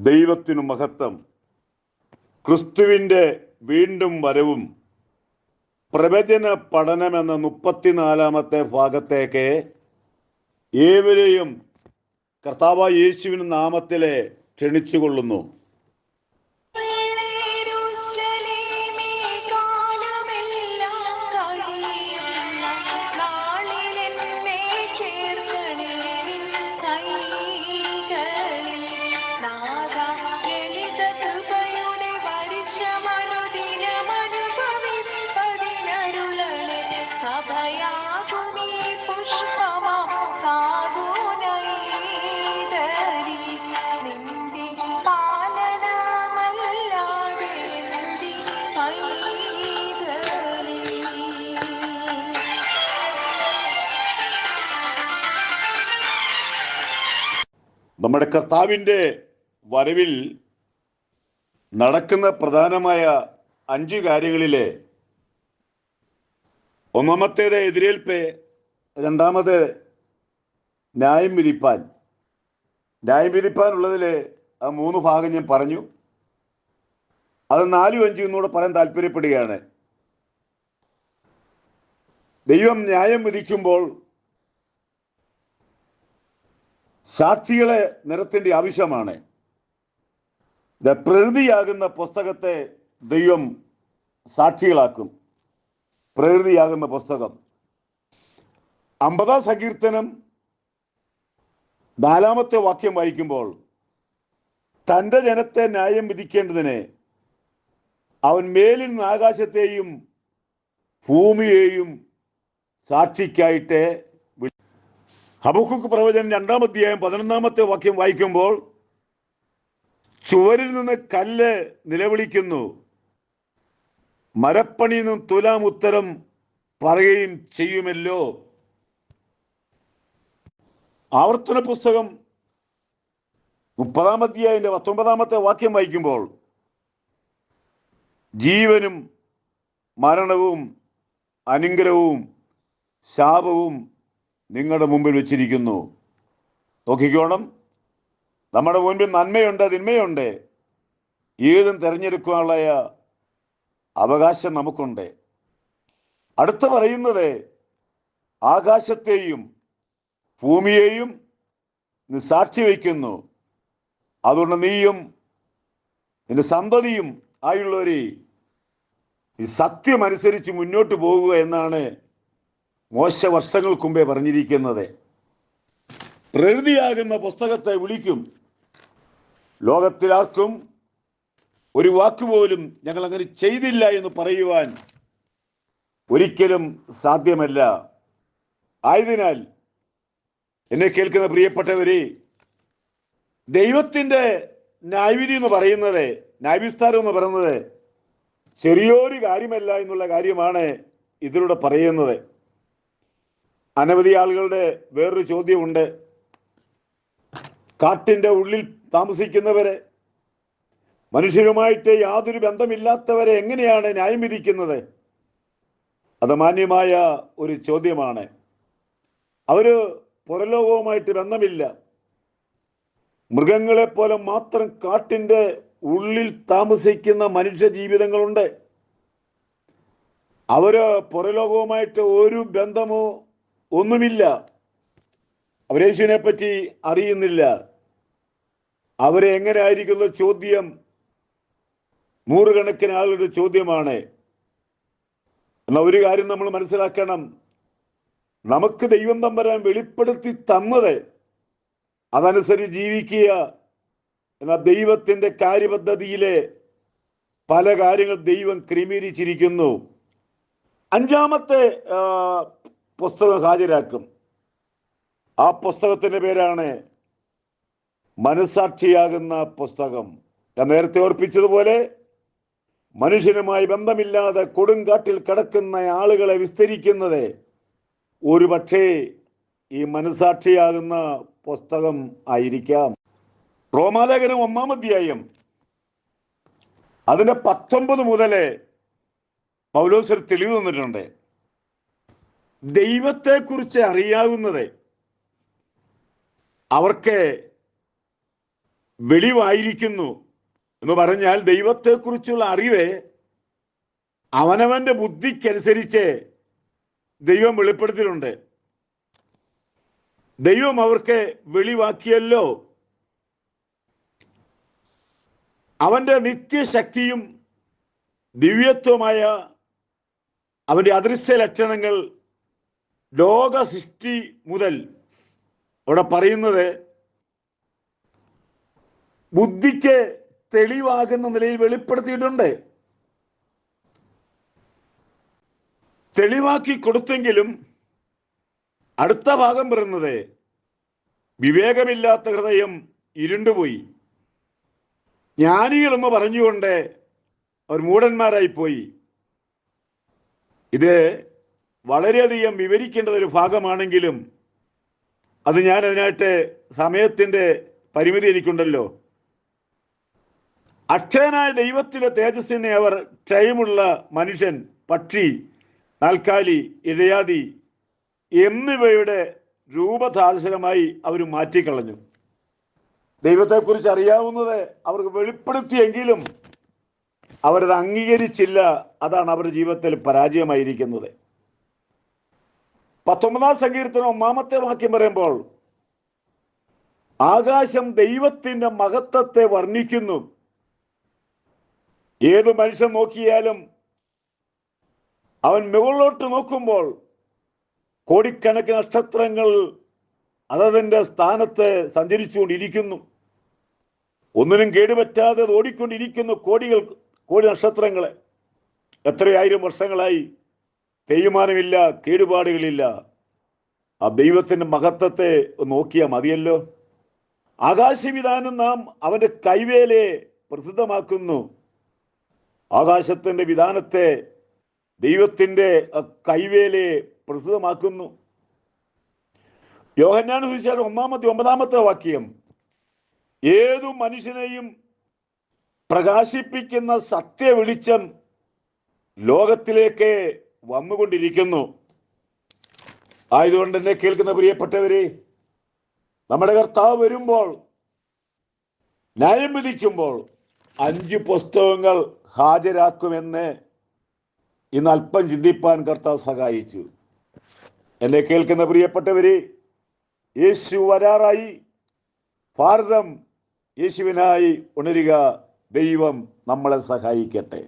ദൈവത്തിനു മഹത്വം. ക്രിസ്തുവിൻ്റെ വീണ്ടും വരവും പ്രവചന പഠനമെന്ന 34-ാമത്തെ ഭാഗത്തേക്ക് ഏവരെയും കർത്താവായ യേശുവിൻ നാമത്തിലെ ക്ഷണിച്ചുകൊള്ളുന്നു. നമ്മുടെ കർത്താവിൻ്റെ വരവിൽ നടക്കുന്ന പ്രധാനമായ 5 കാര്യങ്ങളിലെ ഒന്നാമത്തേത് എതിരേൽപ്പ്, രണ്ടാമത് ന്യായം വിധിപ്പാനുള്ളതിൽ 3 ഭാഗം ഞാൻ പറഞ്ഞു. അത് 4-5 എന്നൂടെ പറയാൻ താല്പര്യപ്പെടുകയാണ്. ദൈവം ന്യായം വിധിക്കുമ്പോൾ സാക്ഷികളെ നിരത്തേണ്ട ആവശ്യമാണ്. പ്രകൃതിയാകുന്ന പുസ്തകത്തെ ദൈവം സാക്ഷികളാക്കും. പ്രകൃതിയാകുന്ന പുസ്തകം 50-ാം സങ്കീർത്തനം 4-ാമത്തെ വാക്യം വായിക്കുമ്പോൾ തൻ്റെ ജനത്തെ ന്യായം വിധിക്കേണ്ടതിന് അവൻ മേലിൽ നിന്ന് ആകാശത്തെയും ഭൂമിയെയും സാക്ഷിക്കായിട്ട്. ഹബക്കൂക്ക് പ്രവചനം 2-ാം അധ്യായം 11-ാമത്തെ വാക്യം വായിക്കുമ്പോൾ ചുവരിൽ നിന്ന് കല്ല് നിലവിളിക്കുന്നു, മരപ്പണിയിൽ നിന്നും തുലാം ഉത്തരം പറയുകയും ചെയ്യുമല്ലോ. ആവർത്തന പുസ്തകം 30-ാം അധ്യായം 19-ാമത്തെ വാക്യം വായിക്കുമ്പോൾ ജീവനും മരണവും അനുഗ്രഹവും ശാപവും നിങ്ങളുടെ മുമ്പിൽ വെച്ചിരിക്കുന്നു. നോക്കിക്കോണം, നമ്മുടെ മുൻപിൽ നന്മയുണ്ട്, തിന്മയുണ്ട്. ഏതും തിരഞ്ഞെടുക്കാനുള്ള അവകാശം നമുക്കുണ്ട്. അടുത്ത പറയുന്നത് ആകാശത്തെയും ഭൂമിയെയും സാക്ഷി വയ്ക്കുന്നു. അതുകൊണ്ട് നീയും നിന്റെ സന്തതിയും ആയുള്ളവരെ ഈ സത്യമനുസരിച്ച് മുന്നോട്ട് പോകുക എന്നാണ് മോശ വർഷങ്ങൾക്ക് മുമ്പേ പറഞ്ഞിരിക്കുന്നത്. പ്രകൃതിയാകുന്ന പുസ്തകത്തെ വിളിക്കും. ലോകത്തിലാർക്കും ഒരു വാക്കുപോലും ഞങ്ങൾ അങ്ങനെ ചെയ്തില്ല എന്ന് പറയുവാൻ ഒരിക്കലും സാധ്യമല്ല. ആയതിനാൽ എന്നെ കേൾക്കുന്ന പ്രിയപ്പെട്ടവരെ, ദൈവത്തിൻ്റെ ന്യായവിധി എന്ന് പറയുന്നത്, ന്യായവിസ്താരം എന്ന് പറയുന്നത് ചെറിയൊരു കാര്യമല്ല എന്നുള്ള കാര്യമാണ് ഇതിലൂടെ പറയുന്നത്. അനവധി ആളുകളുടെ വേറൊരു ചോദ്യമുണ്ട്. കാട്ടിൻ്റെ ഉള്ളിൽ താമസിക്കുന്നവരെ, മനുഷ്യരുമായിട്ട് യാതൊരു ബന്ധമില്ലാത്തവരെ എങ്ങനെയാണ് ന്യായം വിധിക്കുന്നത്? അത് മാന്യമായ ഒരു ചോദ്യമാണ്. അവർ പുറലോകവുമായിട്ട് ബന്ധമില്ല. മൃഗങ്ങളെപ്പോലെ മാത്രം കാട്ടിൻ്റെ ഉള്ളിൽ താമസിക്കുന്ന മനുഷ്യ ജീവിതങ്ങളുണ്ട്. അവര് പുറലോകവുമായിട്ട് ഒരു ബന്ധമോ ഒന്നുമില്ല. അവരേശുവിനെ പറ്റി അറിയുന്നില്ല. അവരെ എങ്ങനെ ആയിരിക്കുന്ന ചോദ്യം നൂറുകണക്കിന് ആളുകളുടെ ചോദ്യമാണ്. എന്നാൽ ഒരു കാര്യം നമ്മൾ മനസ്സിലാക്കണം, നമുക്ക് ദൈവം തമ്പുരാൻ വെളിപ്പെടുത്തി തന്നത് അതനുസരിച്ച് ജീവിക്കുക എന്ന ദൈവത്തിൻ്റെ കാര്യപദ്ധതിയിലെ പല കാര്യങ്ങൾ ദൈവം ക്രമീകരിച്ചിരിക്കുന്നു. 5-ാമത്തെ പുസ്തകം ഹാജരാക്കും. ആ പുസ്തകത്തിൻ്റെ പേരാണ് മനസാക്ഷിയാകുന്ന പുസ്തകം. ഞാൻ നേരത്തെ ഓർപ്പിച്ചതുപോലെ മനുഷ്യനുമായി ബന്ധമില്ലാതെ കൊടുങ്കാട്ടിൽ കിടക്കുന്ന ആളുകളെ വിസ്തരിക്കുന്നത് ഒരു പക്ഷേ ഈ മനസാക്ഷിയാകുന്ന പുസ്തകം ആയിരിക്കാം. റോമാലേഖനം 1-ാം അധ്യായം അതിൻ്റെ 19 മുതൽ പൗലോസ് ഒരു തെളിവ് തന്നിട്ടുണ്ട്. ദൈവത്തെക്കുറിച്ച് അറിയാവുന്നത് അവർക്ക് വെളിവായിരിക്കുന്നു എന്ന് പറഞ്ഞാൽ ദൈവത്തെക്കുറിച്ചുള്ള അറിവ് അവനവന്റെ ബുദ്ധിക്കനുസരിച്ച് ദൈവം വെളിപ്പെടുത്തിയിട്ടുണ്ട്. ദൈവം അവർക്ക് വെളിവാക്കിയല്ലോ. അവന്റെ നിത്യശക്തിയും ദിവ്യത്വമായ അവന്റെ അദൃശ്യ ലക്ഷണങ്ങൾ ലോക സൃഷ്ടി മുതൽ അവിടെ പറയുന്നത് ബുദ്ധിക്ക് തെളിവാകുന്ന നിലയിൽ വെളിപ്പെടുത്തിയിട്ടുണ്ട്. തെളിവാക്കി കൊടുത്തെങ്കിലും അടുത്ത ഭാഗം പറയുന്നത് വിവേകമില്ലാത്ത ഹൃദയം ഇരുണ്ടുപോയി, ജ്ഞാനികളെന്ന് പറഞ്ഞുകൊണ്ട് അവർ മൂഢന്മാരായി പോയി. ഇത് വളരെയധികം വിവരിക്കേണ്ട ഒരു ഭാഗമാണെങ്കിലും അത് ഞാൻ അതിനായിട്ട് സമയത്തിൻ്റെ പരിമിതി എനിക്കുണ്ടല്ലോ. അക്ഷയനായ ദൈവത്തിലെ തേജസ്സിനെ അവർ ക്ഷയമുള്ള മനുഷ്യൻ, പക്ഷി, നാൽക്കാലി, ഇഴയാതി എന്നിവയുടെ രൂപസാദൃശ്യമായി അവർ മാറ്റിക്കളഞ്ഞു. ദൈവത്തെക്കുറിച്ച് അറിയാവുന്നത് അവർക്ക് വെളിപ്പെടുത്തിയെങ്കിലും അവരത് അംഗീകരിച്ചില്ല. അതാണ് അവരുടെ ജീവിതത്തിൽ പരാജയമായിരിക്കുന്നത്. 19-ാം സങ്കീർത്തനം 1-ാമത്തെ വാക്യം പറയുമ്പോൾ ആകാശം ദൈവത്തിന്റെ മഹത്വത്തെ വർണ്ണിക്കുന്നു. ഏത് മനുഷ്യൻ നോക്കിയാലും അവൻ മുകളിലോട്ട് നോക്കുമ്പോൾ കോടിക്കണക്കിന് നക്ഷത്രങ്ങൾ അതതിൻ്റെ സ്ഥാനത്ത് സഞ്ചരിച്ചുകൊണ്ടിരിക്കുന്നു. ഒന്നിനും കേടുപറ്റാതെ ഓടിക്കൊണ്ടിരിക്കുന്നു. കോടി നക്ഷത്രങ്ങളെ എത്രയായിരം വർഷങ്ങളായി തേയ്മാനമില്ല, കേടുപാടുകളില്ല. ആ ദൈവത്തിൻ്റെ മഹത്വത്തെ നോക്കിയാൽ മതിയല്ലോ. ആകാശവിധാനം നാം അവൻ്റെ കൈവേലയെ പ്രസിദ്ധമാക്കുന്നു. ആകാശത്തിൻ്റെ വിധാനത്തെ ദൈവത്തിൻ്റെ കൈവേലയെ പ്രസിദ്ധമാക്കുന്നു. യോഹന്നാൻ സുവിശേഷം 1-ാമത്തെ വാക്യം ഏതു മനുഷ്യനെയും പ്രകാശിപ്പിക്കുന്ന സത്യ വെളിച്ചം ലോകത്തിലേക്ക് വന്നുകൊണ്ടിരിക്കുന്നു. ആയതുകൊണ്ട് എന്നെ കേൾക്കുന്ന പ്രിയപ്പെട്ടവരെ, നമ്മുടെ കർത്താവ് വരുമ്പോൾ, ന്യായം വിധിക്കുമ്പോൾ 5 പുസ്തകങ്ങൾ ഹാജരാക്കുമെന്ന് ഇന്ന് അല്പം ചിന്തിപ്പാൻ കർത്താവ് സഹായിച്ചു. എന്നെ കേൾക്കുന്ന പ്രിയപ്പെട്ടവരെ, യേശു വരാറായി. ഭാരതം യേശുവിനായി ഉണരുക. ദൈവം നമ്മളെ സഹായിക്കട്ടെ.